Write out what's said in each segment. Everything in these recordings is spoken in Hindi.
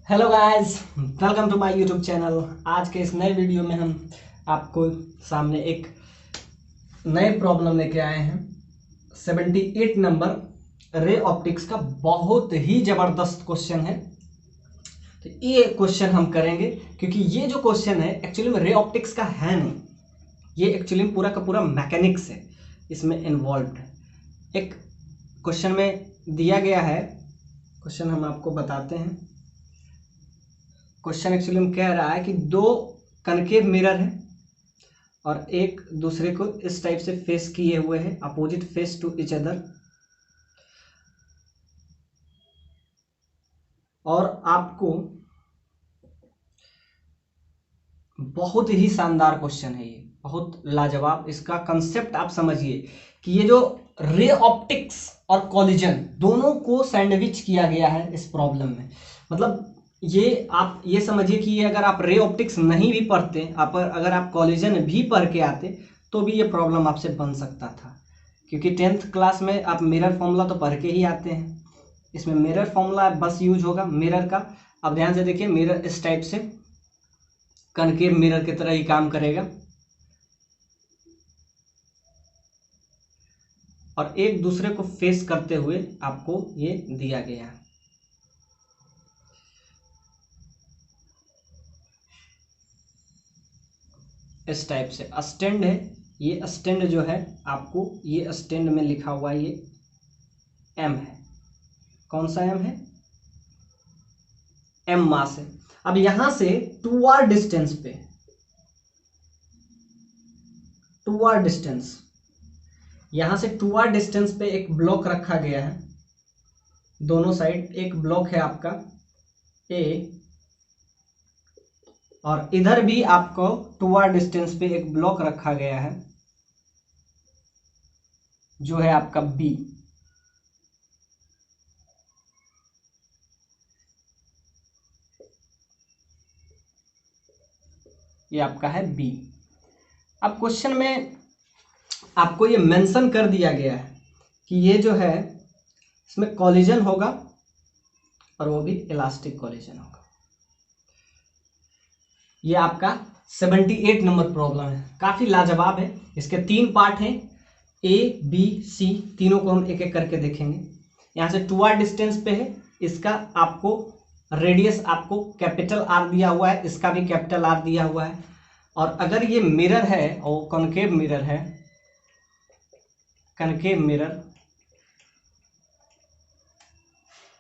Hello guys, welcome to my YouTube channel. आज के इस नए वीडियो में हम आपको सामने एक नए प्रॉब्लम लेके आए हैं। 78 नंबर रे ऑप्टिक्स का बहुत ही ज़बरदस्त क्वेश्चन है। तो ये क्वेश्चन हम करेंगे क्योंकि ये जो क्वेश्चन है एक्चुअली में रे ऑप्टिक्स का है नहीं, ये एक्चुअली में पूरा का पूरा मैकेनिक्स है, इसमें इन्वॉल्व्ड है। एक क्वेश्चन में दिया गया है, क्वेश्चन हम आपको बताते हैं। क्वेश्चन एक्चुअली में कह रहा है कि दो कनकेव मिरर है और एक दूसरे को इस टाइप से फेस किए हुए हैं, opposite face to each other, और आपको बहुत ही शानदार क्वेश्चन है, ये बहुत लाजवाब। इसका कंसेप्ट आप समझिए कि ये जो रे ऑप्टिक्स और कॉलिजन दोनों को सैंडविच किया गया है इस प्रॉब्लम में। मतलब ये आप ये समझिए कि ये अगर आप रे ऑप्टिक्स नहीं भी पढ़ते, अगर आप कॉलिजन भी पढ़ के आते तो भी ये प्रॉब्लम आपसे बन सकता था, क्योंकि 10th क्लास में आप मिरर फॉर्मूला तो पढ़ के ही आते हैं। इसमें मिरर फॉर्मूला बस यूज होगा मिरर का। अब ध्यान से देखिए, मिरर इस टाइप से कनकेव मिरर की तरह ही काम करेगा और एक दूसरे को फेस करते हुए आपको ये दिया गया है। इस टाइप से स्टैंड है, ये स्टैंड जो है आपको ये स्टैंड में लिखा हुआ ये एम है। कौन सा एम है? एम मास है। अब यहां से 2r डिस्टेंस पे, 2r डिस्टेंस, यहां से 2r डिस्टेंस पे एक ब्लॉक रखा गया है। दोनों साइड एक ब्लॉक है आपका ए, और इधर भी आपको 2r डिस्टेंस पे एक ब्लॉक रखा गया है जो है आपका बी। ये आपका है बी। अब क्वेश्चन में आपको ये मेंशन कर दिया गया है कि ये जो है इसमें कॉलिजन होगा और वो भी इलास्टिक कॉलिजन होगा। ये आपका 78 नंबर प्रॉब्लम है, काफी लाजवाब है। इसके 3 पार्ट हैं, ए बी सी, तीनों को हम एक एक करके देखेंगे। यहाँ से 2r डिस्टेंस पे है, इसका आपको रेडियस आपको कैपिटल आर दिया हुआ है, इसका भी कैपिटल आर दिया हुआ है। और अगर ये मिरर है और कॉनकेव मिरर है, कनकेव मिरर,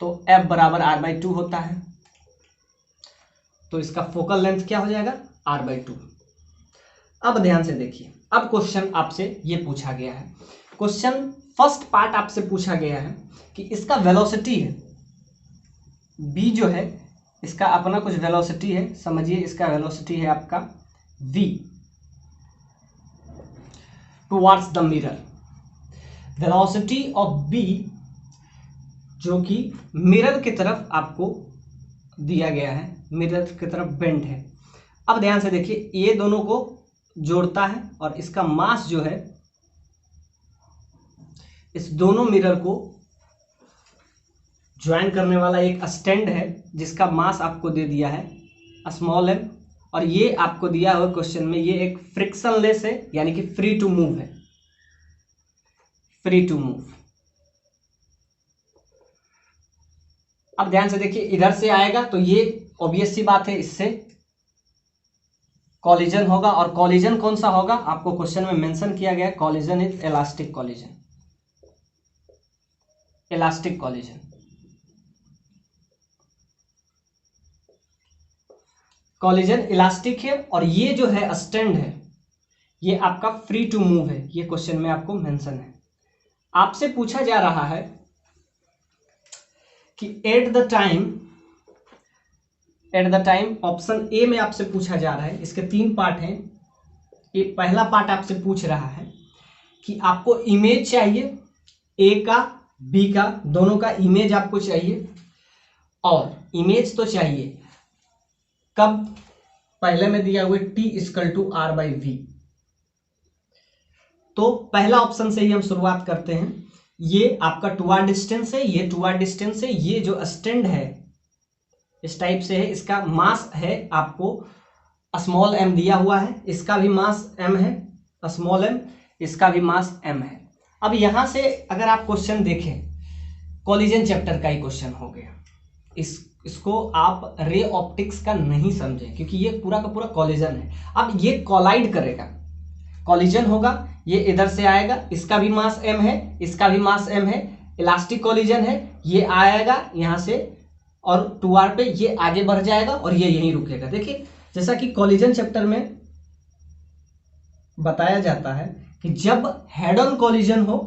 तो F बराबर r/2 होता है, तो इसका फोकल लेंथ क्या हो जाएगा? r/2। अब ध्यान से देखिए, अब क्वेश्चन आपसे ये पूछा गया है, क्वेश्चन फर्स्ट पार्ट आपसे पूछा गया है कि इसका वेलोसिटी है b, जो है इसका अपना कुछ वेलोसिटी है, समझिए इसका वेलोसिटी है आपका v towards the mirror. Velocity of b जो कि मिरर की तरफ आपको दिया गया है, मिरर की तरफ बेंड है। अब ध्यान से देखिए, ये दोनों को जोड़ता है और इसका मास जो है इस दोनों मिरर को ज्वाइन करने वाला एक स्टैंड है जिसका मास आपको दे दिया है स्मॉल m, और ये आपको दिया हुआ क्वेश्चन में ये एक फ्रिक्शनलेस है, यानी कि फ्री टू मूव है, फ्री टू मूव। अब ध्यान से देखिए, इधर से आएगा तो ये ऑब्वियस सी बात है इससे कॉलिजन होगा, और कॉलिजन कौन सा होगा आपको क्वेश्चन में मेंशन किया गया है, collision is elastic collision, elastic collision. Collision elastic है और ये जो है स्टैंड है ये आपका फ्री टू मूव है, ये क्वेश्चन में आपको मेंशन है। आपसे पूछा जा रहा है कि at the time option A में आपसे पूछा जा रहा है, इसके 3 पार्ट हैं। ये पहला पार्ट आपसे पूछ रहा है कि आपको इमेज चाहिए, ए का बी का दोनों का इमेज आपको चाहिए, और इमेज तो चाहिए कब? पहले में दिया हुआ T=R/V। तो पहला ऑप्शन से ही हम शुरुआत करते हैं। ये आपका 2r डिस्टेंस है, ये 2r डिस्टेंस है, ये जो स्टैंड है इस टाइप से है, इसका मास है आपको स्मॉल m दिया हुआ है, इसका भी मास m है स्मॉल m, इसका भी मास m है। अब यहां से अगर आप क्वेश्चन देखें, कॉलिजन चैप्टर का ही क्वेश्चन हो गया, इसको आप रे ऑप्टिक्स का नहीं समझें क्योंकि ये पूरा का पूरा कॉलिजन है। अब ये कोलाइड करेगा, कॉलिजन होगा, ये इधर से आएगा, इसका भी मास m है, इसका भी मास m है, इलास्टिक कॉलिजन है, ये आएगा यहां से और 2r पे ये आगे बढ़ जाएगा और ये यहीं रुकेगा। देखिए जैसा कि कॉलिजन चैप्टर में बताया जाता है कि जब हेड ऑन कॉलिजन हो,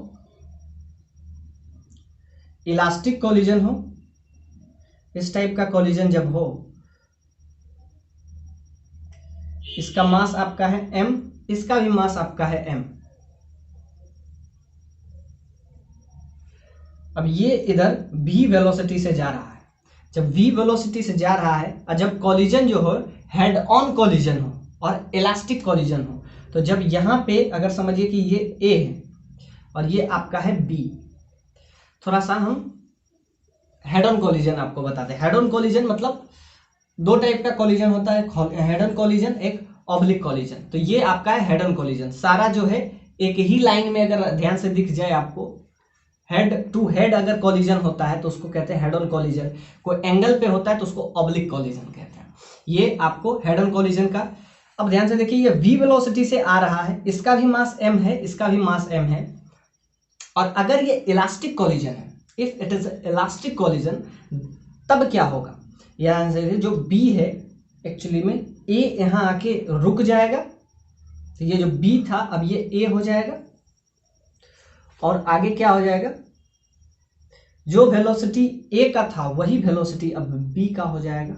इलास्टिक कॉलिजन हो, इस टाइप का कॉलिजन जब हो, इसका मास आपका है m, इसका भी मास आपका है m। अब ये इधर v वेलोसिटी से जा रहा है, जब v वेलोसिटी से जा रहा है और जब कॉलिजन जो हो हेड ऑन कॉलिजन हो और इलास्टिक कॉलिजन हो, तो जब यहां पे अगर समझिए कि ये a है और ये आपका है b, थोड़ा सा हम हेड ऑन कॉलिजन आपको बताते हैं। हेड ऑन कॉलिजन मतलब दो टाइप का कॉलिजन होता है, हेड ऑन कॉलिजन, एक ऑब्लिक कॉलिजन। तो ये आपका है हेड ऑन कॉलिजन, सारा जो है एक ही लाइन में अगर ध्यान से दिख जाए आपको, हेड टू हेड अगर कॉलिजन होता है तो उसको कहते हैं हेड ऑन कॉलिजन, कोई एंगल पे होता है तो उसको ऑब्लिक कॉलिजन कहते हैं। ये आपको हेड ऑन कॉलिजन का। अब ध्यान से देखिए, ये v वेलोसिटी से आ रहा है, इसका भी मास m है, इसका भी मास m है, और अगर ये इलास्टिक कॉलिजन है, if it is elastic collision, तब क्या होगा, यहां से जो b है एक्चुअली में a यहां आके रुक जाएगा, तो ये जो b था अब ये a हो जाएगा, और आगे क्या हो जाएगा, जो वेलोसिटी a का था वही वेलोसिटी अब b का हो जाएगा।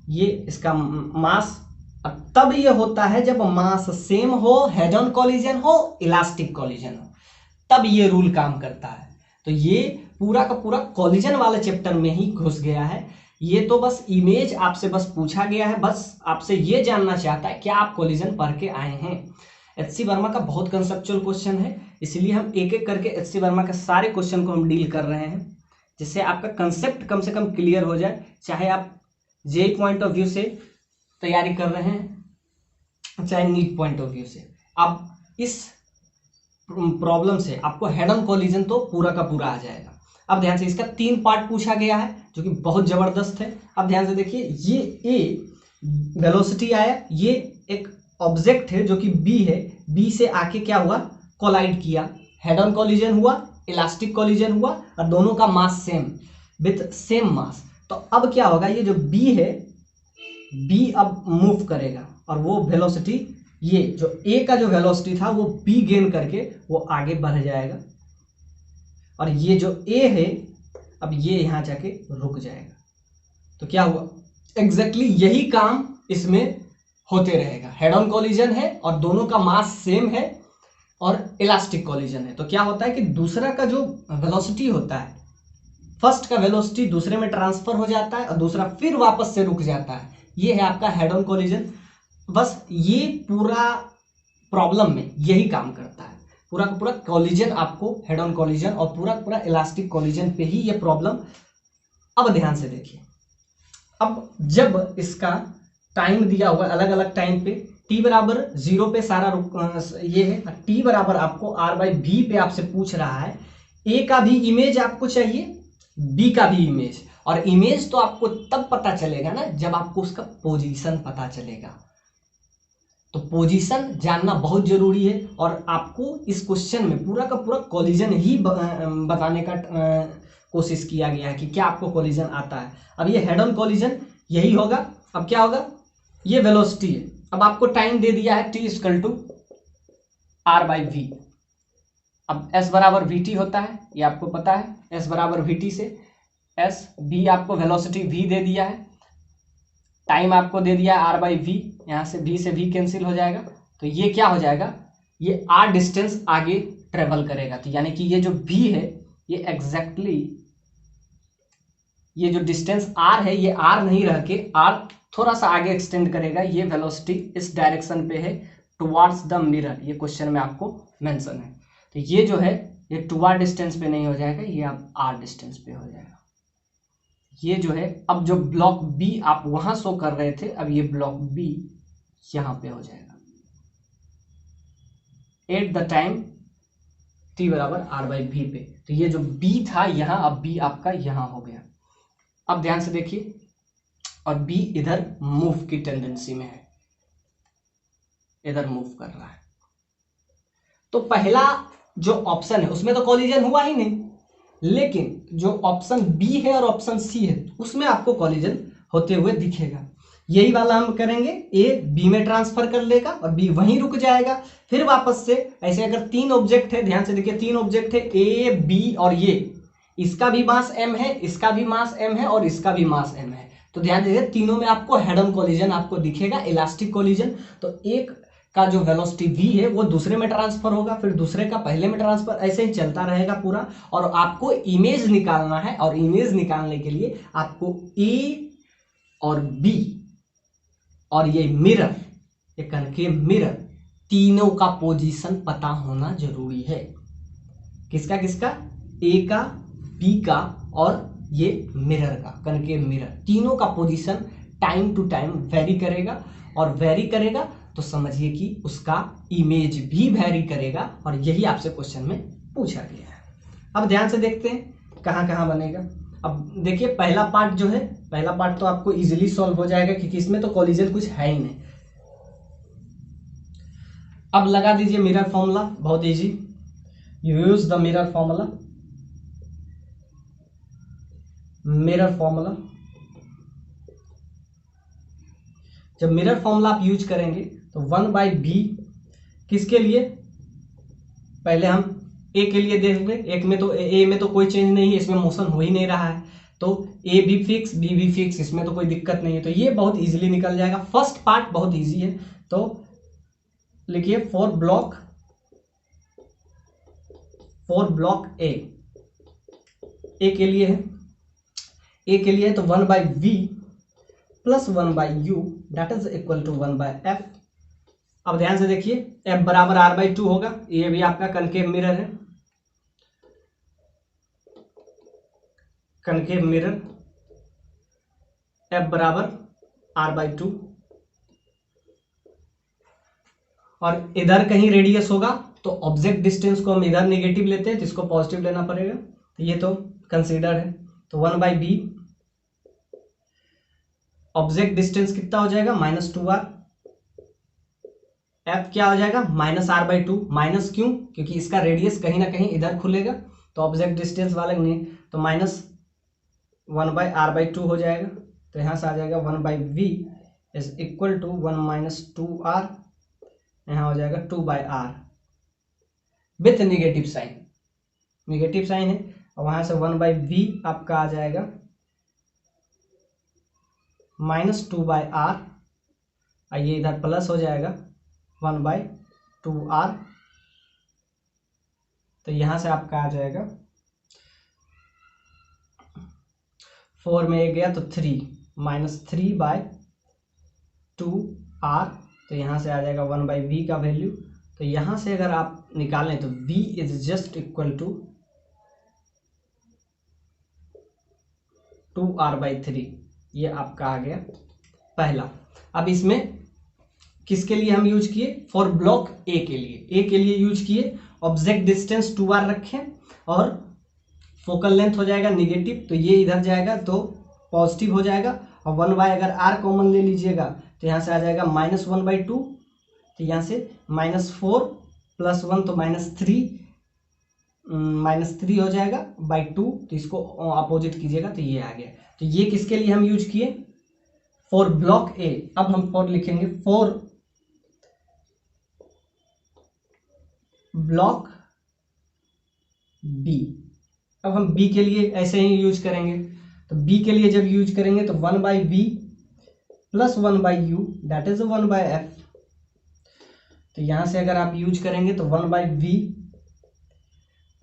ये इसका मास, तब ये होता है जब मास सेम हो, हेड ऑन कॉलिजन हो, इलास्टिक कॉलिजन हो, तब ये रूल काम करता है। तो ये पूरा का पूरा कॉलिजन वाले चैप्टर में ही घुस गया है। ये तो बस इमेज आपसे बस पूछा गया है, बस आपसे ये जानना चाहता है क्या आप कॉलिजन पढ़ के आए हैं। एचसी वर्मा का बहुत कंसेप्चुअल क्वेश्चन है, इसलिए हम एक एक करके एचसी वर्मा के सारे क्वेश्चन को हम डील कर रहे हैं, जिससे आपका कंसेप्ट कम से कम क्लियर हो जाए। चाहे आप जेई पॉइंट ऑफ व्यू से तैयारी कर रहे हैं, चाहे नीट पॉइंट ऑफ व्यू से, आप इस प्रॉब्लम से आपको हेड ऑन कॉलिजन तो पूरा का पूरा आ जाएगा। अब ध्यान से, इसका 3 पार्ट पूछा गया है जो कि बहुत जबरदस्त है। अब ध्यान से देखिए, ये a वेलोसिटी आया, ये एक ऑब्जेक्ट है जो कि b है, b से आके क्या हुआ, कोलाइड किया, हेड ऑन कॉलिजन हुआ, इलास्टिक कॉलिजन हुआ, और दोनों का mass same with same mass. तो अब क्या होगा, ये जो b है, b अब मूव करेगा और वो वेलोसिटी, ये जो a का जो वेलोसिटी था वो b गेन करके वो आगे बढ़ जाएगा, और ये जो a है अब ये यहां जाके रुक जाएगा। तो क्या हुआ, एग्जैक्टली यही काम इसमें होते रहेगा। हेड ऑन कॉलिजन है और दोनों का मास सेम है और इलास्टिक कॉलिजन है, तो क्या होता है कि दूसरा का जो वेलोसिटी होता है, फर्स्ट का वेलोसिटी दूसरे में ट्रांसफर हो जाता है और दूसरा फिर वापस से रुक जाता है। ये है आपका हेड ऑन कॉलिजन। बस ये पूरा प्रॉब्लम में यही काम करता है, पूरा का पूरा कॉलिजन आपको हेड ऑन कॉलिजन और पूरा का पूरा इलास्टिक कॉलिजन पे ही ये प्रॉब्लम। अब ध्यान से देखिए, अब जब इसका टाइम दिया हुआ अलग अलग टाइम पे, t बराबर 0 पे सारा ये है, t बराबर आपको r/v पे आपसे पूछ रहा है, a का भी इमेज आपको चाहिए, b का भी इमेज, और इमेज तो आपको तब पता चलेगा ना जब आपको उसका पोजीशन पता चलेगा। तो पोजीशन जानना बहुत जरूरी है, और आपको इस क्वेश्चन में पूरा का पूरा कॉलिजन ही बताने का कोशिश किया गया है कि क्या आपको कॉलिजन आता है। अब ये हेड ऑन कॉलिजन यही होगा। अब क्या होगा, ये वेलोसिटी है, अब आपको टाइम दे दिया है t = r/v। अब s बराबर vt होता है, ये आपको पता है, s बराबर vt से s, v आपको वेलोसिटी v दे दिया है, टाइम आपको दे दिया है r/v, यहाँ से v से v कैंसिल हो जाएगा, तो ये क्या हो जाएगा, ये r डिस्टेंस आगे ट्रेवल करेगा। तो यानी कि ये जो v है, ये एग्जैक्टली ये जो डिस्टेंस r है, ये r नहीं रह के r थोड़ा सा आगे एक्सटेंड करेगा। ये वेलोसिटी इस डायरेक्शन पे है, टुवार्ड्स द मिरर, ये क्वेश्चन में आपको मेंशन है। तो ये जो है ये 2r डिस्टेंस पे नहीं हो जाएगा, ये अब r डिस्टेंस पे हो जाएगा। ये जो है अब जो ब्लॉक बी आप वहां शो कर रहे थे, अब ये ब्लॉक बी यहां पे हो जाएगा एट द टाइम t बराबर r/v पे। तो ये जो b था यहाँ, अब b आपका यहाँ हो गया। अब ध्यान से देखिए, और b इधर मूव की टेंडेंसी में है, इधर मूव कर रहा है। तो पहला जो ऑप्शन है उसमें तो कॉलिजन हुआ ही नहीं, लेकिन जो ऑप्शन बी है और ऑप्शन सी है उसमें आपको कॉलिजन होते हुए दिखेगा। यही वाला हम करेंगे, ए बी में ट्रांसफर कर लेगा और बी वहीं रुक जाएगा, फिर वापस से ऐसे अगर 3 ऑब्जेक्ट है, ध्यान से देखिए 3 ऑब्जेक्ट है ए बी और ये, इसका भी मास m है, इसका भी मास m है और इसका भी मास m है। तो ध्यान दीजिए तीनों में आपको हेड ऑन कॉलिजन आपको दिखेगा, इलास्टिक कॉलिजन। तो एक का जो वेलोसिटी v है वो दूसरे में ट्रांसफर होगा, फिर दूसरे का पहले में ट्रांसफर, ऐसे ही चलता रहेगा पूरा। और आपको इमेज निकालना है, और इमेज निकालने के लिए आपको ए और बी और ये मिरर, ये कनकेव मिरर, तीनों का पोजीशन पता होना जरूरी है। किसका किसका? ए का, बी का और ये मिरर का, कनकेव मिरर, तीनों का position time to time vary करेगा, और वेरी करेगा तो समझिए कि उसका इमेज भी वेरी करेगा। और यही आपसे क्वेश्चन में पूछा गया है। अब ध्यान से देखते हैं कहाँ कहाँ बनेगा। अब देखिए पहला पार्ट जो है, पहला पार्ट तो आपको इजीली सॉल्व हो जाएगा क्योंकि इसमें तो कॉलिजन कुछ है ही नहीं। अब लगा दीजिए मिरर फॉर्मूला, बहुत easy, you use the mirror formula. Mirror formula, जब मिरर फॉर्मूला आप यूज करेंगे तो 1/b किसके लिए, पहले हम ए के लिए देख लें। एक में तो ए में तो कोई चेंज नहीं है, इसमें मोशन हो ही नहीं रहा है, तो ए भी फिक्स बी भी फिक्स, इसमें तो कोई दिक्कत नहीं है, तो ये बहुत इजीली निकल जाएगा। फर्स्ट पार्ट बहुत इजी है, तो लिखिए फॉर ब्लॉक ए के लिए है, ए के लिए तो 1/v plus 1/u that is equal to 1/f। अब ध्यान से देखिए f बराबर r/2 होगा, ये भी आपका कनकेव मिरर है, कनकेव मिरर, f बराबर r/2, और इधर कहीं रेडियस होगा तो ऑब्जेक्ट डिस्टेंस को हम इधर नेगेटिव लेते हैं, जिसको पॉजिटिव लेना पड़ेगा, तो ये तो कंसीडर है। तो 1/b, ऑब्जेक्ट डिस्टेंस कितना हो जाएगा -2r, f क्या हो जाएगा -r/2, माइनस क्यों, क्योंकि इसका रेडियस कहीं ना कहीं इधर खुलेगा, तो ऑब्जेक्ट डिस्टेंस वाले नहीं, तो -1/r/2 हो जाएगा। तो यहाँ से आ जाएगा 1/v is equal to 1 - 2r, यहाँ हो जाएगा 2/r with negative sign, negative sign है, और वहां से 1/v आपका आ जाएगा -2/r, ये इधर प्लस हो जाएगा 1/2r, तो यहां से आपका आ जाएगा 4 में एक गया तो 3 -3/2r, तो यहां से आ जाएगा 1/v का वैल्यू। तो यहां से अगर आप निकालें तो v is just equal to 2r/3, ये आपका आ गया पहला। अब इसमें किसके लिए हम यूज किए, फॉर ब्लॉक ए के लिए, ए के लिए यूज किए, ऑब्जेक्ट डिस्टेंस 2r रखें और फोकल लेंथ हो जाएगा नेगेटिव, तो ये इधर जाएगा तो पॉजिटिव हो जाएगा, और 1/, अगर r कॉमन ले लीजिएगा तो यहाँ से आ जाएगा -1/2, तो यहाँ से -4 + 1 तो -3 हो जाएगा /2, तो इसको अपोजिट कीजिएगा तो ये आ गया। तो ये किसके लिए हम यूज किए, फॉर ब्लॉक ए। अब हम फॉर लिखेंगे फॉर ब्लॉक बी। अब हम बी के लिए ऐसे ही यूज करेंगे, तो बी के लिए जब यूज करेंगे तो 1/v plus 1/u that is 1/f। तो यहां से अगर आप यूज करेंगे तो 1/v,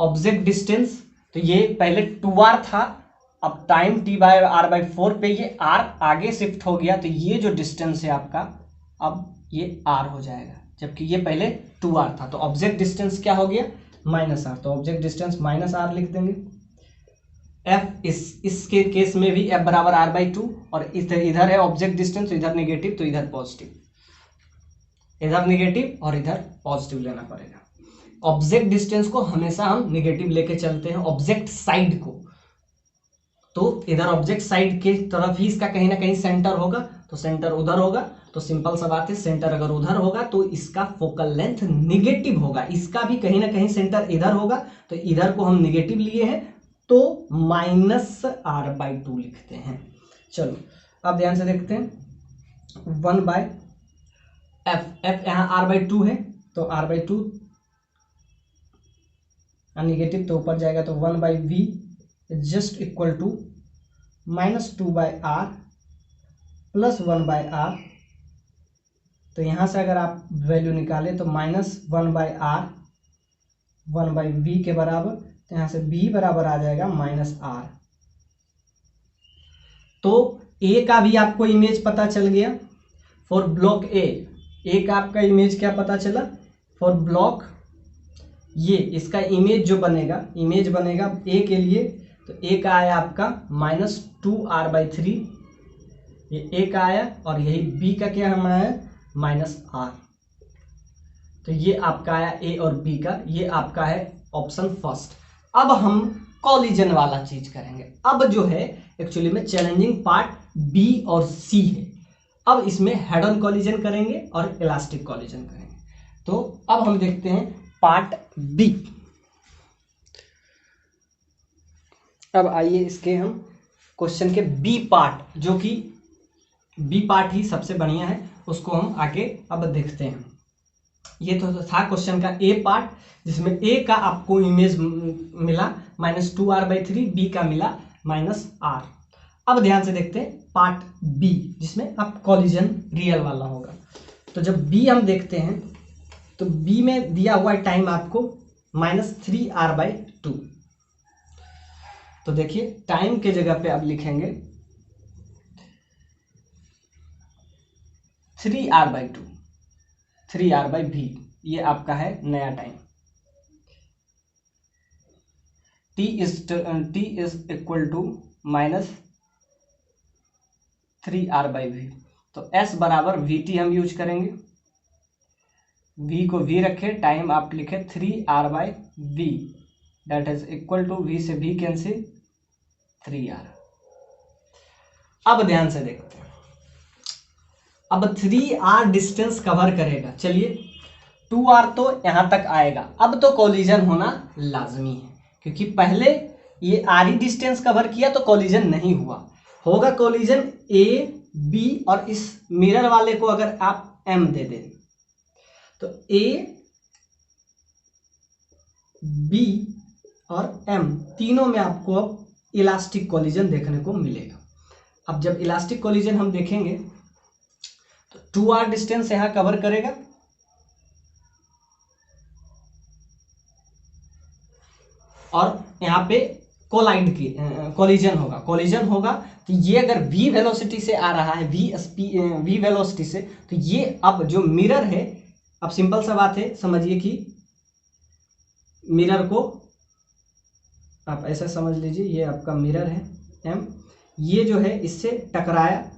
ऑब्जेक्ट डिस्टेंस, तो ये पहले 2r था, अब टाइम t/r/4 पे ये r आगे शिफ्ट हो गया, तो ये जो डिस्टेंस है आपका अब ये r हो जाएगा, जबकि ये पहले 2r था, तो ऑब्जेक्ट डिस्टेंस क्या हो गया माइनस आर, तो ऑब्जेक्ट डिस्टेंस माइनस आर लिख देंगे। एफ इसके केस में भी एफ बराबर आर बाई टू, और इधर है ऑब्जेक्ट डिस्टेंस, तो इधर नेगेटिव तो इधर पॉजिटिव, इधर नेगेटिव और इधर पॉजिटिव लेना पड़ेगा। ऑब्जेक्ट डिस्टेंस को हमेशा हम नेगेटिव लेके चलते हैं, ऑब्जेक्ट साइड को, तो इधर ऑब्जेक्ट साइड के तरफ ही इसका कहीं ना कहीं सेंटर होगा, तो सेंटर उधर होगा, तो सिंपल सा बात है सेंटर अगर उधर होगा तो इसका फोकल लेंथ नेगेटिव होगा, इसका भी कहीं ना कहीं सेंटर इधर होगा, तो इधर को हम नेगेटिव लिए हैं तो माइनस आर बाई टू लिखते हैं। चलो अब ध्यान से देखते हैं, 1 बाय एफ यहाँ आर बाई टू है, तो आर बाई टू नेगेटिव तो ऊपर जाएगा, तो 1 by v just equal to -2 by r plus 1 by r. तो यहाँ से अगर आप वैल्यू निकालें तो -1 बाय आर 1 बाई वी के बराबर, तो यहाँ से b बराबर आ जाएगा -r। तो a का भी आपको इमेज पता चल गया फॉर ब्लॉक ए का आपका इमेज क्या पता चला फॉर ब्लॉक, ये इसका इमेज जो बनेगा, इमेज बनेगा a के लिए, तो a का आया आपका -2r/3, ये a का आया, और यही b का क्या हमारा है -r। तो ये आपका आया a और b का, ये आपका है ऑप्शन फर्स्ट। अब हम कॉलिजन वाला चीज करेंगे। अब जो है एक्चुअली में चैलेंजिंग पार्ट बी और सी है। अब इसमें हेड ऑन कॉलिजन करेंगे और इलास्टिक कॉलिजन करेंगे। तो अब हम देखते हैं पार्ट बी। अब आइए इसके हम क्वेश्चन के बी पार्ट, जो कि बी पार्ट ही सबसे बढ़िया है, उसको हम आगे अब देखते हैं। ये तो था क्वेश्चन का ए पार्ट, जिसमें ए का आपको इमेज मिला -2r/3, बी का मिला -r। अब ध्यान से देखते हैं पार्ट बी, जिसमें अब कॉलिजन रियल वाला होगा। तो जब बी हम देखते हैं तो बी में दिया हुआ टाइम आपको -3r/2। तो देखिए टाइम के जगह पे अब लिखेंगे 3r/2, 3r/v, ये आपका है नया time. t is equal to -3r/v। तो s बराबर vt हम यूज करेंगे, v को v रखे, टाइम आप लिखे 3r/v, that is equal to v से v कैंसिल 3r। अब ध्यान से देखते हैं, अब 3r डिस्टेंस कवर करेगा। चलिए 2r तो यहां तक आएगा, अब तो कॉलिजन होना लाजमी है, क्योंकि पहले ये r ही डिस्टेंस कवर किया तो कॉलिजन नहीं हुआ। होगा कॉलिजन a b, और इस मिरर वाले को अगर आप m दे दें तो a b और m तीनों में आपको अब इलास्टिक कॉलिजन देखने को मिलेगा। अब जब इलास्टिक कॉलिजन हम देखेंगे तो 2r डिस्टेंस यहां कवर करेगा, और यहाँ पे कोलाइड की कॉलिजन होगा। तो ये अगर v वेलोसिटी से आ रहा है, v वेलोसिटी से, तो ये अब जो मिरर है, अब सिंपल सा बात है, समझिए कि मिरर को आप ऐसा समझ लीजिए, ये आपका मिरर है m, ये जो है इससे टकराया,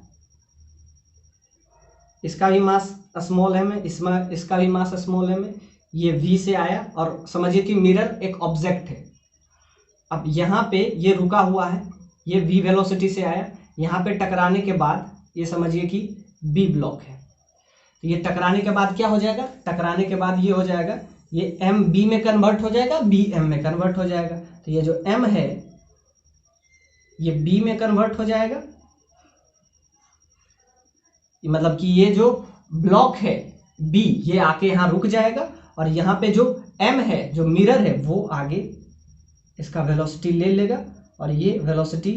इसका भी मास स्मॉल है में, इसका भी मास स्मॉल है में, ये v से आया, और समझिए कि मिरर एक ऑब्जेक्ट है। अब यहाँ पे ये रुका हुआ है, ये v वेलोसिटी से आया, यहाँ पे टकराने के बाद ये समझिए कि b ब्लॉक है, तो ये टकराने के बाद क्या हो जाएगा, टकराने के बाद ये हो जाएगा, ये m b में कन्वर्ट हो जाएगा, b m में कन्वर्ट हो जाएगा। तो ये जो m है ये b में कन्वर्ट हो जाएगा, मतलब कि ये जो ब्लॉक है b, ये आके यहाँ रुक जाएगा, और यहाँ पे जो m है, जो मिरर है, वो आगे इसका वेलोसिटी ले लेगा, और ये वेलोसिटी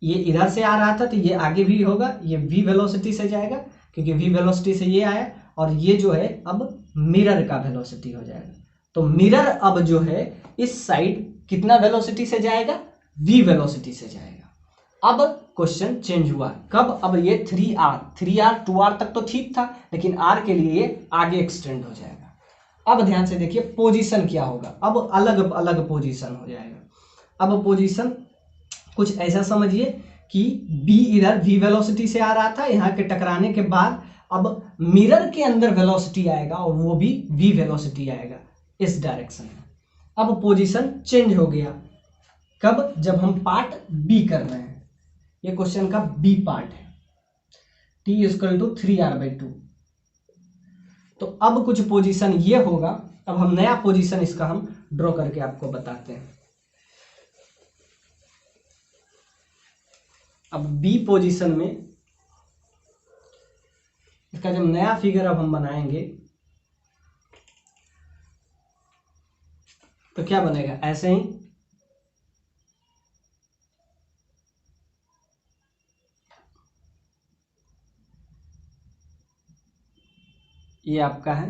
ये इधर से आ रहा था तो ये आगे भी होगा, ये v वेलोसिटी से जाएगा, क्योंकि v वेलोसिटी से ये आया, और ये जो है अब मिरर का वेलोसिटी हो जाएगा। तो मिरर अब जो है इस साइड कितना वेलोसिटी से जाएगा, v वेलोसिटी से जाएगा। अब क्वेश्चन चेंज हुआ, कब, अब ये 3r 2r तक तो ठीक था, लेकिन r के लिए ये आगे एक्सटेंड हो जाएगा। अब ध्यान से देखिए पोजीशन क्या होगा, अब अलग अलग पोजीशन हो जाएगा। अब पोजीशन कुछ ऐसा समझिए कि बी इधर v वेलोसिटी से आ रहा था, यहाँ के टकराने के बाद अब मिरर के अंदर वेलोसिटी आएगा और वो भी v वेलोसिटी आएगा इस डायरेक्शन में। अब पोजीशन चेंज हो गया, कब? जब हम पार्ट बी कर रहे हैं, ये क्वेश्चन का बी पार्ट है, t = 3r/2। तो अब कुछ पोजीशन ये होगा, अब हम नया पोजीशन इसका हम ड्रॉ करके आपको बताते हैं। अब बी पोजीशन में इसका जब नया फिगर अब हम बनाएंगे तो क्या बनेगा, ऐसे ही ये आपका है,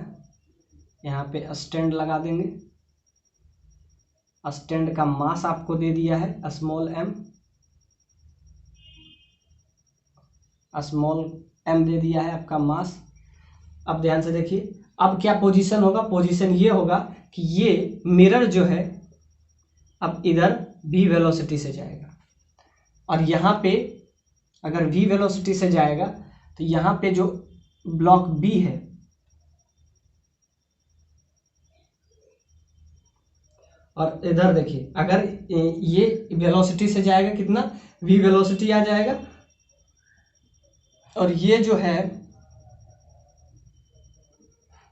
यहाँ पे स्टैंड लगा देंगे, स्टैंड का मास आपको दे दिया है स्मॉल m दे दिया है आपका मास। अब ध्यान से देखिए, अब क्या पोजीशन होगा, पोजीशन ये होगा कि ये मिरर जो है अब इधर v वेलोसिटी से जाएगा और यहाँ पे अगर v वेलोसिटी से जाएगा तो यहाँ पे जो ब्लॉक B है और इधर देखिए अगर ये वेलोसिटी से जाएगा, कितना v वेलोसिटी आ जाएगा और ये जो है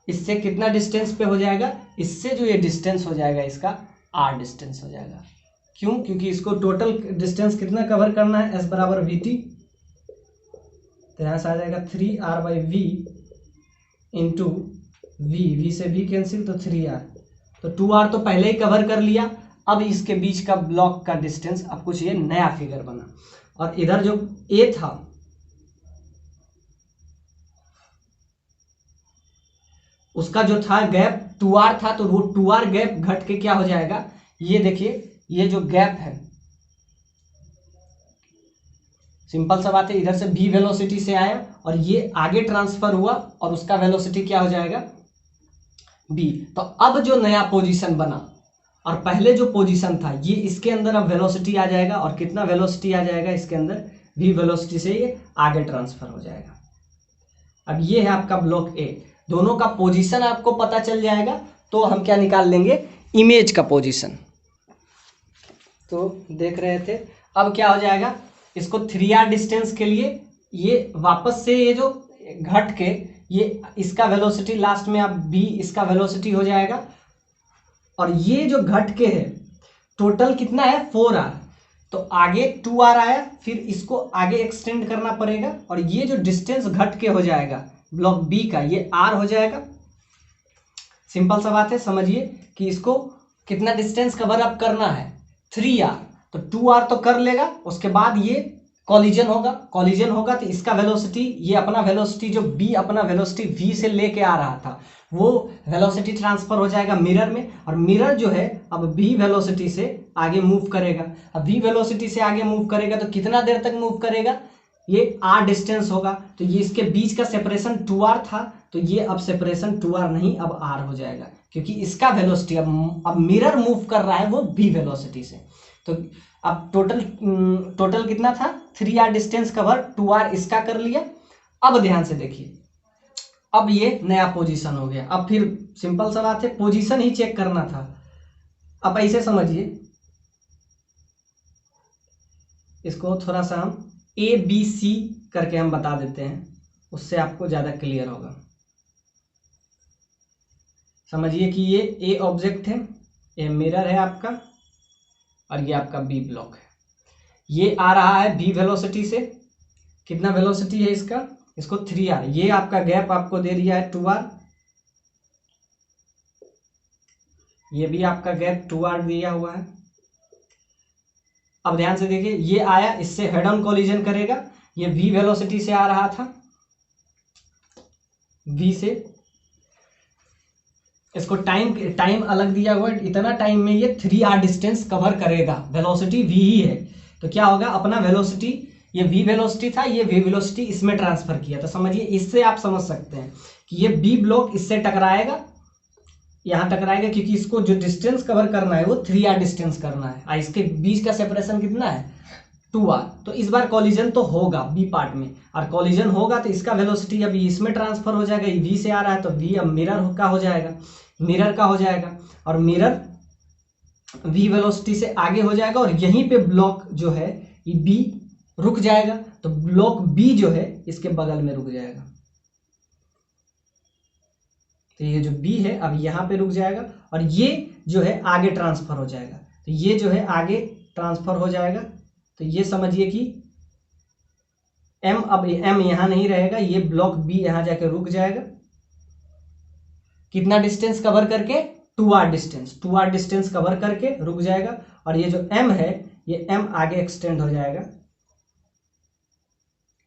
इससे कितना डिस्टेंस पे हो जाएगा, इससे जो ये डिस्टेंस हो जाएगा इसका r डिस्टेंस हो जाएगा। क्यों? क्योंकि इसको टोटल डिस्टेंस कितना कवर करना है, s = vt, तो यहाँ से आ जाएगा 3r/v इंटू v से v कैंसिल तो 3r, तो 2r तो पहले ही कवर कर लिया। अब इसके बीच का ब्लॉक का डिस्टेंस अब कुछ ये नया फिगर बना और इधर जो a था उसका जो था गैप 2r था, तो वो 2r गैप घट के क्या हो जाएगा, ये देखिए ये जो गैप है, सिंपल सा बात है, इधर से v वेलोसिटी से आया और ये आगे ट्रांसफर हुआ और उसका वेलोसिटी क्या हो जाएगा b। तो अब जो नया पोजीशन बना और पहले जो पोजीशन था ये इसके अंदर अब वेलोसिटी आ जाएगा और कितना वेलोसिटी आ जाएगा इसके अंदर, v वेलोसिटी से ये आगे ट्रांसफर हो जाएगा। अब ये है आपका ब्लॉक ए, दोनों का पोजीशन आपको पता चल जाएगा तो हम क्या निकाल लेंगे, इमेज का पोजीशन। तो देख रहे थे, अब क्या हो जाएगा, इसको 3r डिस्टेंस के लिए ये वापस से ये जो घट के ये इसका वेलोसिटी लास्ट में अब b इसका वेलोसिटी हो जाएगा और ये जो घट के है टोटल कितना है 4r, तो आगे 2r आया, फिर इसको आगे एक्सटेंड करना पड़ेगा और ये जो डिस्टेंस घट के हो जाएगा ब्लॉक बी का ये r हो जाएगा। सिंपल सा बात है, समझिए कि इसको कितना डिस्टेंस कवर अप करना है 3r, तो 2r तो कर लेगा, उसके बाद ये कॉलिजन होगा तो इसका वेलोसिटी, ये अपना वेलोसिटी जो b अपना वेलोसिटी v से लेके आ रहा था वो वेलोसिटी ट्रांसफर हो जाएगा मिरर में और मिरर जो है अब v वेलोसिटी से आगे मूव करेगा। अब v वेलोसिटी से आगे मूव करेगा तो कितना देर तक मूव करेगा, ये r डिस्टेंस होगा, तो ये इसके बीच का सेपरेशन 2r था, तो ये अब सेपरेशन 2r नहीं अब r हो जाएगा क्योंकि इसका वेलोसिटी अब मिरर मूव कर रहा है वो v वेलोसिटी से। तो अब टोटल कितना था 3r डिस्टेंस कवर, 2r इसका कर लिया। अब ध्यान से देखिए, अब ये नया पोजीशन हो गया। अब फिर सिंपल सा बात है, पोजीशन ही चेक करना था। अब ऐसे समझिए, इसको थोड़ा सा हम ABC करके हम बता देते हैं, उससे आपको ज़्यादा क्लियर होगा। समझिए कि ये A ऑब्जेक्ट है, ये मिरर है आपका और ये आपका B ब्लॉक है। ये आ रहा है B वेलोसिटी से, कितना वेलोसिटी है इसका, इसको 3r, ये आपका गैप आपको दे दिया है 2r, ये भी आपका गैप 2r दिया हुआ है। अब ध्यान से देखिए, ये आया, इससे हेड ऑन कोलिजन करेगा, ये v वेलोसिटी से आ रहा था, v से, इसको टाइम अलग दिया हुआ है, इतना टाइम में ये 3r डिस्टेंस कवर करेगा, वेलोसिटी v ही है, तो क्या होगा, अपना वेलोसिटी, ये v वेलोसिटी था, ये v वेलोसिटी इसमें ट्रांसफर किया, तो समझिए इससे आप समझ सकते हैं कि ये b ब्लॉक इससे टकराएगा यहाँ टकराएगा, क्योंकि इसको जो डिस्टेंस कवर करना है वो 3r डिस्टेंस करना है, और इसके बीच का सेपरेशन कितना है 2r। तो इस बार कॉलिजन तो होगा बी पार्ट में, और कॉलिजन होगा तो इसका वेलोसिटी अभी इसमें ट्रांसफर हो जाएगा, v से आ रहा है तो v अब मिरर का हो जाएगा, मिरर का हो जाएगा, और मिरर v वेलोसिटी से आगे हो जाएगा, और यहीं पे ब्लॉक जो है ये b रुक जाएगा, तो ब्लॉक b जो है इसके बगल में रुक जाएगा। तो ये जो b है अब यहाँ पे रुक जाएगा, और ये जो है आगे ट्रांसफर हो जाएगा, तो ये जो है आगे ट्रांसफर हो जाएगा। तो ये समझिए कि m, अब m यहाँ नहीं रहेगा, ये ब्लॉक b यहाँ जाके रुक जाएगा। कितना डिस्टेंस कवर करके 2r डिस्टेंस कवर करके रुक जाएगा, और ये जो m है ये m आगे एक्सटेंड हो जाएगा,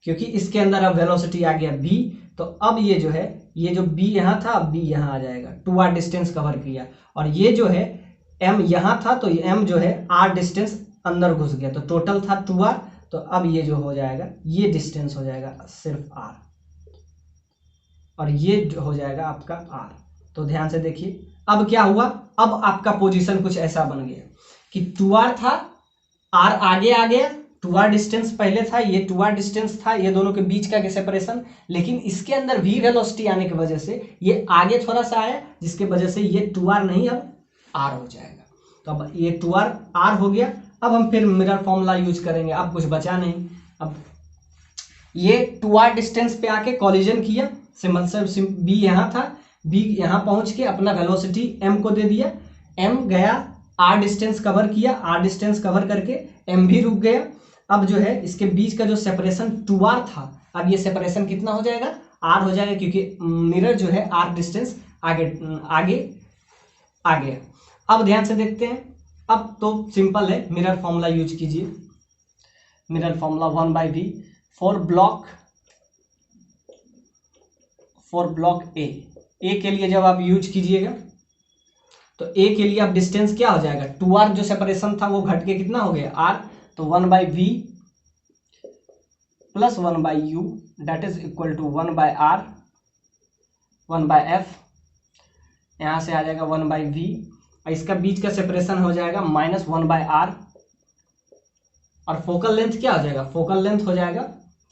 क्योंकि इसके अंदर अब वेलोसिटी आ गया v। तो अब ये जो है ये जो b यहाँ था अब b यहाँ आ जाएगा, 2r डिस्टेंस कवर किया, और ये जो है m यहाँ था तो m जो है r डिस्टेंस अंदर घुस गया, तो टोटल था 2r। तो अब ये जो हो जाएगा ये डिस्टेंस हो जाएगा सिर्फ r, और ये जो हो जाएगा आपका r। तो ध्यान से देखिए अब क्या हुआ, अब आपका पोजीशन कुछ ऐसा बन गया कि 2r था, r आगे आ गया, 2r डिस्टेंस पहले था, ये 2r डिस्टेंस था, ये दोनों के बीच का सेपरेशन, लेकिन इसके अंदर v वेलोसिटी आने की वजह से ये आगे थोड़ा सा आया, जिसके वजह से ये 2r नहीं अब r हो जाएगा। तो अब ये 2r r हो गया। अब हम फिर मिरर फॉर्मूला यूज करेंगे, अब कुछ बचा नहीं। अब ये 2r डिस्टेंस पे आके कॉलिजन किया, मतलब b यहाँ था, b यहाँ पहुंच के अपना वेलोसिटी m को दे दिया, m गया r डिस्टेंस कवर किया, r डिस्टेंस कवर करके m भी रुक गया। अब जो है इसके बीच का जो सेपरेशन 2r था, अब ये सेपरेशन कितना हो जाएगा r हो जाएगा, क्योंकि मिरर जो है r डिस्टेंस आगे आगे आ गया। अब ध्यान से देखते हैं, अब तो सिंपल है, मिरर फॉर्मूला यूज कीजिए। Mirror formula 1/v for block ए के लिए जब आप यूज कीजिएगा तो ए के लिए अब डिस्टेंस क्या हो जाएगा, 2r जो सेपरेशन था वो घट के कितना हो गया r, तो 1/v plus 1/u that is equal to 1/r 1/f, यहाँ से आ जाएगा 1/v, और इसका बीच का सेपरेशन हो जाएगा -1/r, और फोकल लेंथ क्या हो जाएगा, फोकल लेंथ हो जाएगा,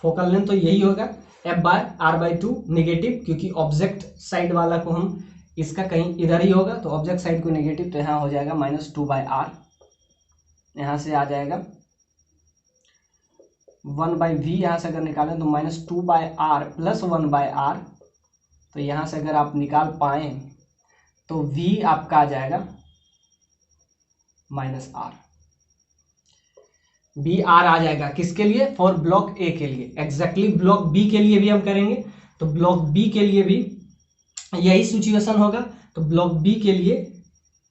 फोकल लेंथ तो यही होगा f/r/2 नेगेटिव, क्योंकि ऑब्जेक्ट साइड वाला को हम इसका कहीं इधर ही होगा, तो ऑब्जेक्ट साइड को नेगेटिव, तो यहाँ हो जाएगा -2/r, यहाँ से आ जाएगा 1/v, यहाँ से अगर निकालें तो -2/r प्लस 1/r, तो यहाँ से अगर आप निकाल पाए तो v आपका आ जाएगा -r, बी आर आ जाएगा किसके लिए, फॉर ब्लॉक ए के लिए। एग्जैक्टली ब्लॉक बी के लिए भी हम करेंगे, तो ब्लॉक बी के लिए भी यही सिचुएशन होगा, तो ब्लॉक बी के लिए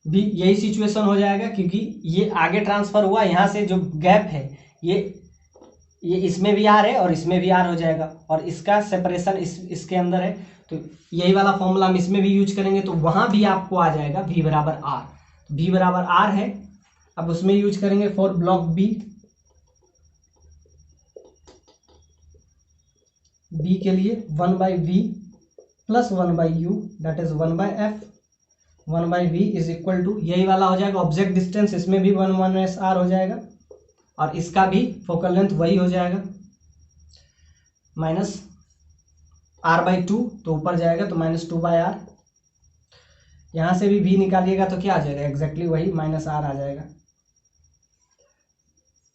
भी यही सिचुएशन हो जाएगा, क्योंकि ये आगे ट्रांसफर हुआ, यहाँ से जो गैप है ये इसमें भी आर है और इसमें भी आर हो जाएगा, और इसका सेपरेशन इसके अंदर है, तो यही वाला फॉर्मूला हम इसमें भी यूज करेंगे, तो वहां भी आपको आ जाएगा v बराबर r, v बराबर r है, अब उसमें यूज करेंगे फॉर ब्लॉक बी के लिए 1/v plus 1/u that is 1/f 1/v is equal to यही वाला हो जाएगा, ऑब्जेक्ट डिस्टेंस इसमें भी 1/r हो जाएगा, और इसका भी फोकल लेंथ वही हो जाएगा -r/2, तो ऊपर जाएगा तो -2/r, यहाँ से भी v निकालिएगा तो क्या आ जाएगा, एग्जैक्टली वही -r आ जाएगा।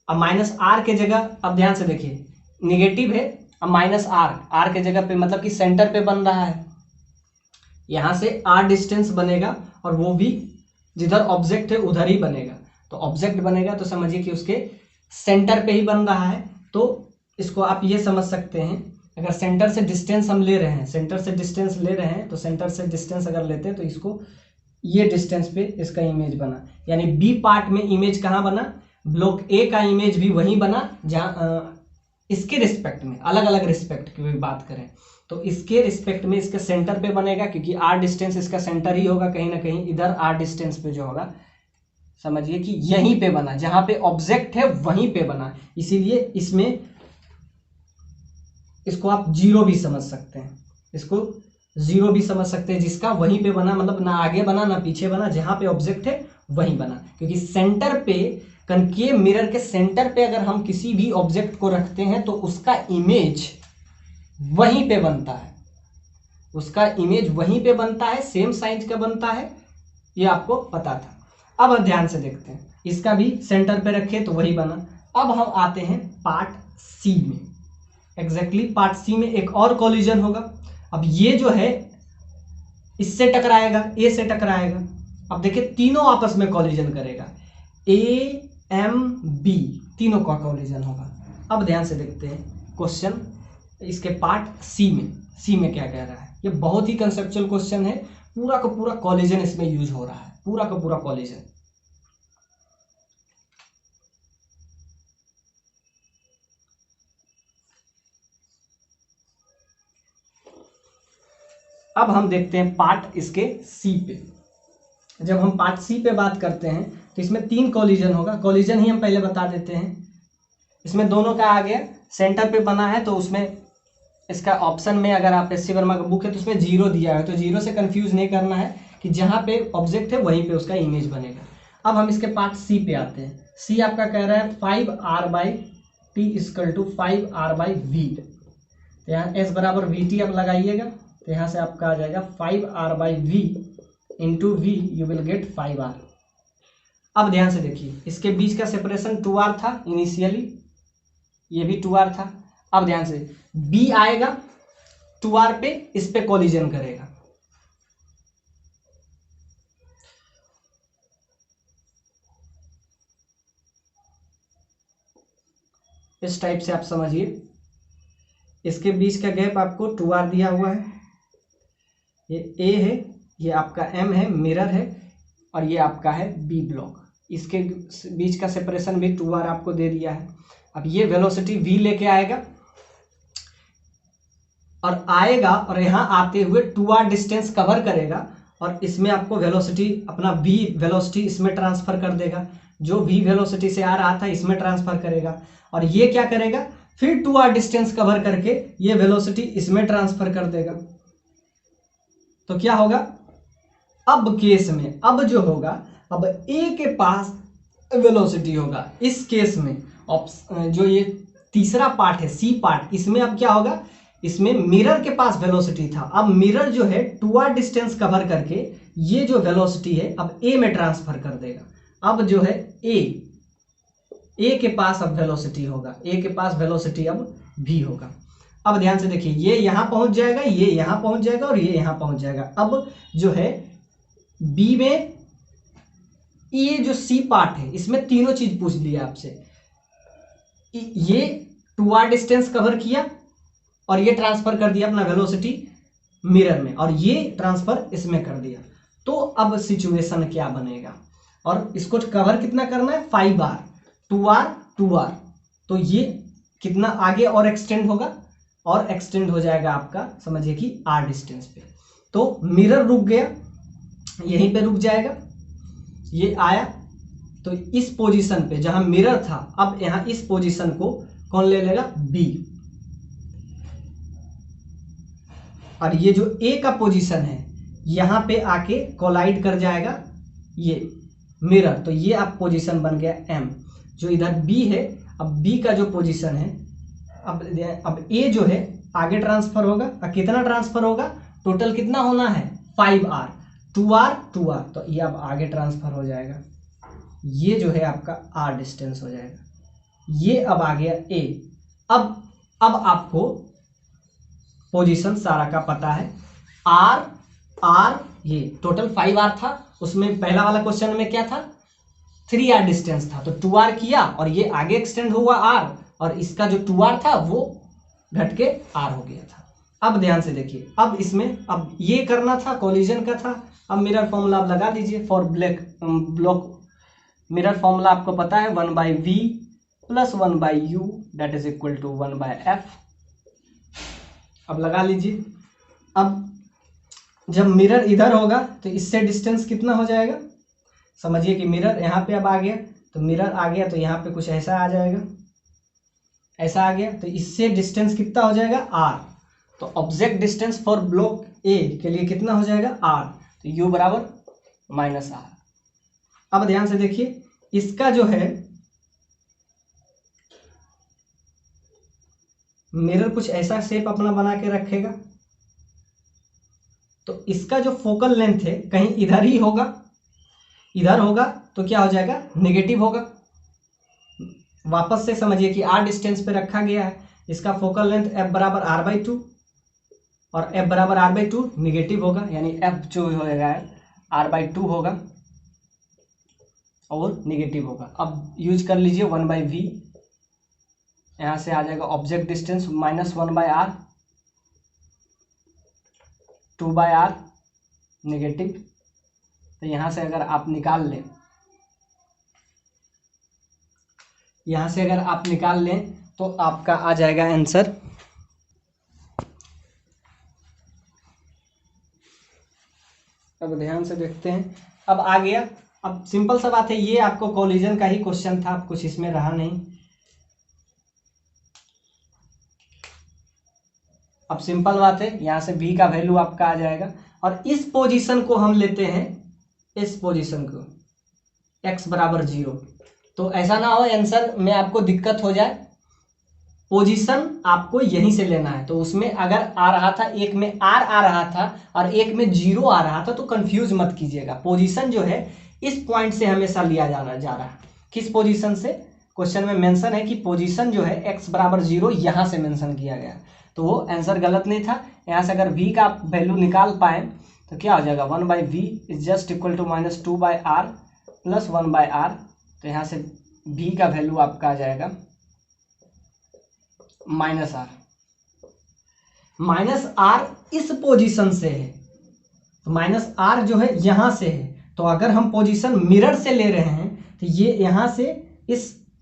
अब -r के जगह अब ध्यान से देखिए निगेटिव है, अब -r के जगह पे मतलब कि सेंटर पे बन रहा है, यहाँ से r डिस्टेंस बनेगा, और वो भी जिधर ऑब्जेक्ट है उधर ही बनेगा, तो ऑब्जेक्ट बनेगा तो समझिए कि उसके सेंटर पे ही बन रहा है। तो इसको आप ये समझ सकते हैं, अगर सेंटर से डिस्टेंस हम ले रहे हैं, सेंटर से डिस्टेंस ले रहे हैं, तो सेंटर से डिस्टेंस अगर लेते हैं तो इसको ये डिस्टेंस पे इसका इमेज बना, यानी बी पार्ट में इमेज कहाँ बना, ब्लॉक ए का इमेज भी वहीं बना जहाँ इसके रिस्पेक्ट में, अलग अलग रिस्पेक्ट की बात करें तो इसके रिस्पेक्ट में इसके सेंटर पे बनेगा, क्योंकि आर डिस्टेंस इसका सेंटर ही होगा, कहीं ना कहीं इधर आर डिस्टेंस पे जो होगा समझिए कि यहीं पे बना, जहां पे ऑब्जेक्ट है वहीं पे बना, इसीलिए इसमें इसको आप 0 भी समझ सकते हैं, इसको जीरो भी समझ सकते हैं, जिसका वहीं पे बना, मतलब ना आगे बना ना पीछे बना, जहां पे ऑब्जेक्ट है वहीं बना। क्योंकि सेंटर पे, कनकेव मिरर के सेंटर पे अगर हम किसी भी ऑब्जेक्ट को रखते हैं तो उसका इमेज वहीं पे बनता है, उसका इमेज वहीं पे बनता है, सेम साइज का बनता है, ये आपको पता था। अब ध्यान से देखते हैं, इसका भी सेंटर पे रखे तो वही बना। अब हम आते हैं पार्ट सी में। एग्जैक्टली पार्ट सी में एक और कॉलिजन होगा। अब ये जो है इससे टकराएगा, ए से टकराएगा। अब देखिए तीनों आपस में कॉलिजन करेगा, ए एम बी तीनों का कॉलिजन होगा। अब ध्यान से देखते हैं क्वेश्चन इसके पार्ट सी में क्या कह रहा है। ये बहुत ही कंसेप्चुअल क्वेश्चन है, पूरा का पूरा कॉलिजन इसमें यूज हो रहा है, पूरा का पूरा कॉलिजन। अब हम देखते हैं पार्ट इसके सी पे। जब हम पार्ट सी पे बात करते हैं तो इसमें 3 कॉलिजन होगा। कॉलिजन ही हम पहले बता देते हैं। इसमें दोनों का आ गया, सेंटर पे बना है तो उसमें इसका ऑप्शन में अगर आप एस सी वर्मा का बुक है तो उसमें 0 दिया है, तो 0 से कंफ्यूज नहीं करना है कि जहां पे ऑब्जेक्ट है वहीं पे उसका इमेज बनेगा। अब हम इसके पार्ट सी पे आते हैं। सी आपका कह रहा है 5r/t = 5r/v। तो यहाँ s बराबर vt अब लगाइएगा, तो यहाँ से आपका आ जाएगा 5r/v into v, you will get 5r। अब ध्यान से देखिए, इसके बीच का सेपरेशन 2r था इनिशियली, ये भी 2r था। अब ध्यान से b आएगा 2r पे, इस पे कॉलिजन करेगा। इस टाइप से आप समझिए, इसके बीच का गैप आपको 2r दिया हुआ है, ये a है, ये आपका m है, मिरर है, और ये आपका है b ब्लॉक। इसके बीच का सेपरेशन भी 2r आपको दे दिया है। अब ये वेलोसिटी v लेके आएगा और यहाँ आते हुए 2r डिस्टेंस कवर करेगा, और इसमें आपको वेलोसिटी, अपना v वेलोसिटी इसमें ट्रांसफर कर देगा, जो v वेलोसिटी से आ रहा था इसमें ट्रांसफर करेगा। और ये क्या करेगा, फिर 2r डिस्टेंस कवर करके ये वेलोसिटी इसमें ट्रांसफर कर देगा। तो क्या होगा, अब केस में, अब जो होगा, अब a के पास वेलोसिटी होगा। इस केस में जो ये तीसरा पार्ट है सी पार्ट, इसमें अब क्या होगा, इसमें मिरर के पास वेलोसिटी था, अब मिरर जो है 2r डिस्टेंस कवर करके ये जो वेलोसिटी है अब a में ट्रांसफर कर देगा। अब जो है a के पास अब वेलोसिटी होगा, a के पास वेलोसिटी अब v होगा। अब ध्यान से देखिए, ये यहां पहुंच जाएगा, ये यहां पहुंच जाएगा, और ये यहां पहुंच जाएगा। अब जो है b में ये जो सी पार्ट है, इसमें तीनों चीज पूछ लिया आपसे। ये 2r डिस्टेंस कवर किया और ये ट्रांसफर कर दिया अपना वेलोसिटी मिरर में, और ये ट्रांसफर इसमें कर दिया। तो अब सिचुएशन क्या बनेगा, और इसको कवर कितना करना है, 5r, 2r, तो ये कितना आगे और एक्सटेंड होगा, और एक्सटेंड हो जाएगा आपका, समझिए कि r डिस्टेंस पे। तो मिरर रुक गया, यहीं पे रुक जाएगा, ये आया तो इस पोजीशन पे जहां मिरर था, अब यहां इस पोजीशन को कौन ले लेगा, b, और ये जो a का पोजीशन है यहां पे आके कोलाइड कर जाएगा ये मिरर, तो ये आप पोजीशन बन गया m। जो इधर b है, अब b का जो पोजीशन है, अब a जो है आगे ट्रांसफर होगा, और कितना ट्रांसफर होगा, टोटल कितना होना है, 5r, 2r, तो ये अब आगे ट्रांसफर हो जाएगा, ये जो है आपका r डिस्टेंस हो जाएगा, ये अब आ गया a। अब आपको पोजीशन सारा का पता है, r, ये टोटल 5r था, उसमें पहला वाला क्वेश्चन में क्या था, 3r डिस्टेंस था, तो 2r किया और ये आगे एक्सटेंड हुआ r, और इसका जो 2r था वो घट के r हो गया था। अब ध्यान से देखिए, अब इसमें अब ये करना था, कॉलिजन का था। अब मिरर फॉर्मूला आप लगा दीजिए फॉर ब्लॉक। मिरर फॉर्मूला आपको पता है, 1/v + 1/u = 1/f। अब लगा लीजिए। अब जब मिरर इधर होगा तो इससे डिस्टेंस कितना हो जाएगा, समझिए कि मिरर यहाँ पे अब आ गया, तो मिरर आ गया तो यहाँ पे कुछ ऐसा आ जाएगा, ऐसा आ गया, तो इससे डिस्टेंस कितना हो जाएगा, r। तो ऑब्जेक्ट डिस्टेंस फॉर ब्लॉक ए के लिए कितना हो जाएगा आर, तो यू बराबर माइनस आर। अब ध्यान से देखिए, इसका जो है मिरर कुछ ऐसा शेप अपना बना के रखेगा, तो इसका जो फोकल लेंथ है कहीं इधर ही होगा, इधर होगा तो क्या हो जाएगा, नेगेटिव होगा। वापस से समझिए कि आर डिस्टेंस पे रखा गया है, इसका फोकल लेंथ एफ बराबर आर बाई टू, और एफ बराबर आर बाई टू निगेटिव होगा, यानी एफ जो होगा आर बाई टू होगा और निगेटिव होगा। अब यूज कर लीजिए 1/v, यहाँ से आ जाएगा object distance -1/r, 2/r negative. तो यहाँ से अगर आप निकाल लें, यहाँ से अगर आप निकाल लें तो आपका आ जाएगा आंसर अब ध्यान से देखते हैं, अब आ गया। अब सिंपल सा बात है, ये आपको कोलिजन का ही क्वेश्चन था, अब कुछ इसमें रहा नहीं। अब सिंपल बात है, यहाँ से v का वैल्यू आपका आ जाएगा, और इस पोजीशन को हम लेते हैं, इस पोजीशन को x बराबर 0। तो ऐसा ना हो आंसर में आपको दिक्कत हो जाए, पोजीशन आपको यहीं से लेना है। तो उसमें अगर आ रहा था, एक में r आ रहा था और एक में 0 आ रहा था, तो कंफ्यूज मत कीजिएगा। पोजीशन जो है इस पॉइंट से हमेशा लिया जा रहा है। किस पोजीशन से? क्वेश्चन में मेंशन है कि पोजीशन जो है x बराबर 0 यहाँ से मेंशन किया गया, तो वो आंसर गलत नहीं था। यहाँ से अगर v का वैल्यू निकाल पाए तो क्या हो जाएगा, 1/v is just equal to -2/r plus 1/r। तो यहाँ से v का वैल्यू आपका आ जाएगा -r। -r इस पोजीशन से है, तो -r जो है यहाँ से है। तो अगर हम पोजीशन मिरर से ले रहे हैं तो ये यहाँ से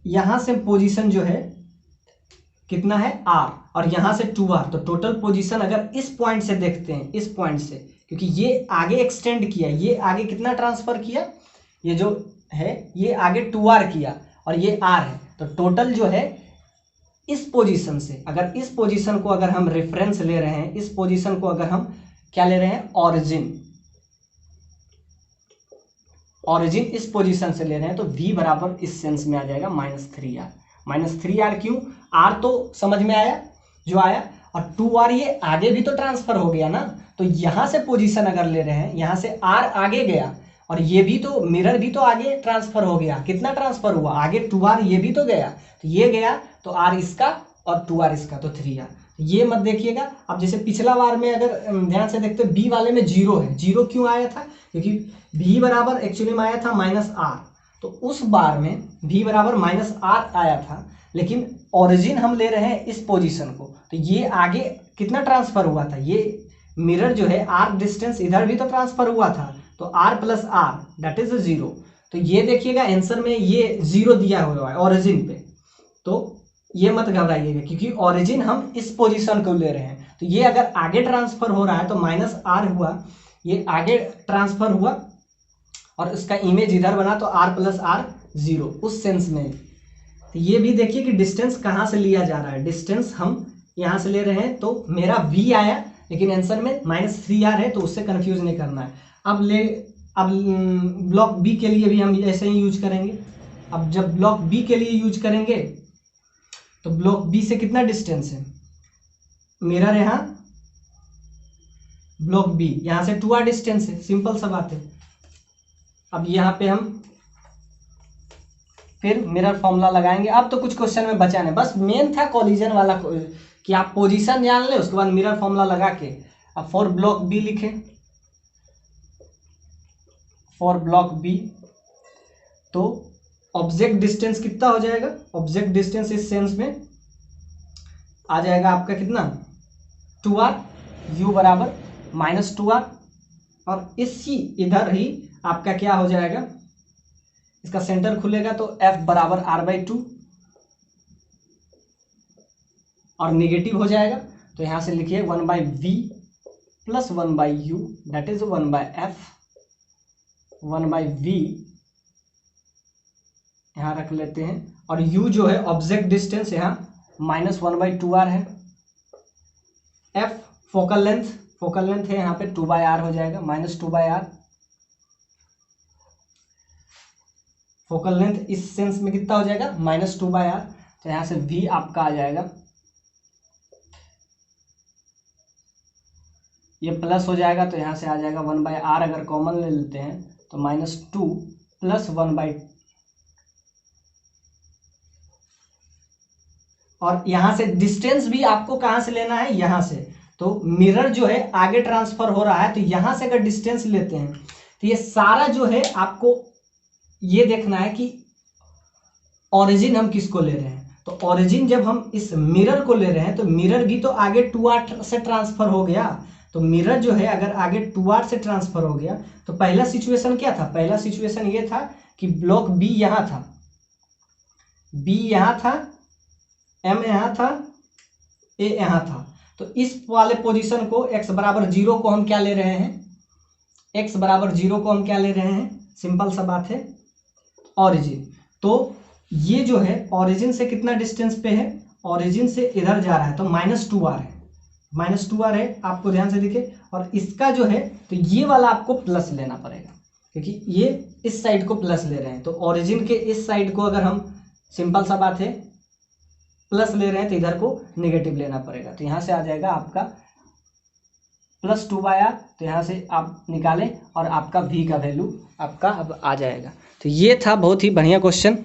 यहाँ से पोजीशन जो है कितना है r, और यहाँ से 2r। तो टोटल पोजीशन अगर इस पॉइंट से देखते हैं, इस पॉइंट से, क्योंकि ये आगे एक्सटेंड किया, ये आगे कितना ट्रांसफर किया, ये जो है ये आगे 2r किया और ये r है। तो टोटल जो है इस पोजीशन से, अगर इस पोजीशन को अगर हम रेफरेंस ले रहे हैं, इस पोजीशन को अगर हम क्या ले रहे हैं, ऑरिजिन इस पोजीशन से ले रहे हैं, तो v बराबर इस सेंस में आ जाएगा -3r। -3r क्यों? r तो समझ में आया जो आया, और 2r ये आगे भी तो ट्रांसफर हो गया ना। तो यहाँ से पोजीशन अगर ले रहे हैं, यहाँ से r आगे गया और ये भी तो मिरर भी तो आगे ट्रांसफर हो गया। कितना ट्रांसफर हुआ आगे, 2r ये भी तो गया, तो ये गया तो r इसका और 2r इसका, तो 3r। ये मत देखिएगा। अब जैसे पिछला बार में अगर ध्यान से देखते बी वाले में 0 है, 0 क्यों आया था, क्योंकि v बराबर एक्चुअली में आया था -r। तो उस बार में v बराबर -r आया था, लेकिन ओरिजिन हम ले रहे हैं इस पोजीशन को, तो ये आगे कितना ट्रांसफर हुआ था, ये मिरर जो है r डिस्टेंस इधर भी तो ट्रांसफर हुआ था, तो r plus r that is 0। तो ये देखिएगा आंसर में ये 0 दिया हुआ है ओरिजिन पे, तो ये मत घबराइएगा, क्योंकि ओरिजिन हम इस पोजीशन को ले रहे हैं। तो ये अगर आगे ट्रांसफर हो रहा है तो -r हुआ, ये आगे ट्रांसफर हुआ और इसका इमेज इधर बना, तो r प्लस r 0 उस सेंस में। तो ये भी देखिए कि डिस्टेंस कहाँ से लिया जा रहा है, डिस्टेंस हम यहाँ से ले रहे हैं। तो मेरा v आया, लेकिन आंसर में -3r है, तो उससे कंफ्यूज नहीं करना है। अब ब्लॉक बी के लिए भी हम ऐसे ही यूज करेंगे। अब जब ब्लॉक बी के लिए यूज करेंगे तो ब्लॉक बी से कितना डिस्टेंस है, मिरर यहाँ, ब्लॉक बी यहाँ से 2r डिस्टेंस है, सिंपल सा बात है। अब यहाँ पे हम फिर मिरर फॉर्मूला लगाएंगे। अब तो कुछ क्वेश्चन में बचा नहीं, बस मेन था कोलिजन वाला कि आप पोजीशन जान ले, उसके बाद मिरर फॉर्मूला लगा के अब फॉर ब्लॉक बी लिखें। फॉर ब्लॉक बी तो ऑब्जेक्ट डिस्टेंस कितना हो जाएगा, ऑब्जेक्ट डिस्टेंस इस सेंस में आ जाएगा आपका कितना, 2r, u बराबर -2r, और इसी इधर ही आपका क्या हो जाएगा, इसका सेंटर खुलेगा तो f बराबर r/2 और निगेटिव हो जाएगा। तो यहाँ से लिखिए 1/v plus 1/u that is 1/f, 1/v यहाँ रख लेते हैं, और u जो है ऑब्जेक्ट डिस्टेंस यहाँ -1/2r है, f फोकल फोकल लेंथ है यहाँ पे 2/r हो जाएगा, -2/r। फोकल लेंथ इस सेंस में कितना हो जाएगा, -2/r। तो यहाँ से v आपका आ जाएगा, ये प्लस हो जाएगा तो यहाँ से आ जाएगा 1/r। अगर कॉमन ले लेते हैं तो -2 + 1/, और यहाँ से डिस्टेंस भी आपको कहाँ से लेना है, यहाँ से। तो मिरर जो है आगे ट्रांसफर हो रहा है, तो यहाँ से अगर डिस्टेंस लेते हैं तो ये सारा जो है आपको ये देखना है कि ओरिजिन हम किसको ले रहे हैं। तो ओरिजिन जब हम इस मिरर को ले रहे हैं तो मिरर भी तो आगे 2r से ट्रांसफर हो गया। तो मिरर जो है अगर आगे 2r से ट्रांसफर हो गया तो पहला सिचुएशन क्या था, पहला सिचुएशन ये था कि ब्लॉक बी यहाँ था, बी यहाँ था, एम यहाँ था, ए यहाँ था। तो इस वाले पोजीशन को x = 0 को हम क्या ले रहे हैं, x = 0 को हम क्या ले रहे हैं, सिंपल सा बात है, ओरिजिन। तो ये जो है ओरिजिन से कितना डिस्टेंस पे है, ओरिजिन से इधर जा रहा है तो -2r है, -2r है, आपको ध्यान से दिखे। और इसका जो है तो ये वाला आपको प्लस लेना पड़ेगा, क्योंकि ये इस साइड को प्लस ले रहे हैं। तो ओरिजिन के इस साइड को अगर हम, सिंपल सा बात है, प्लस ले रहे हैं तो इधर को नेगेटिव लेना पड़ेगा। तो यहाँ से आ जाएगा आपका +2/r। तो यहाँ से आप निकालें और आपका v का वैल्यू आपका अब आ जाएगा। तो ये था बहुत ही बढ़िया क्वेश्चन।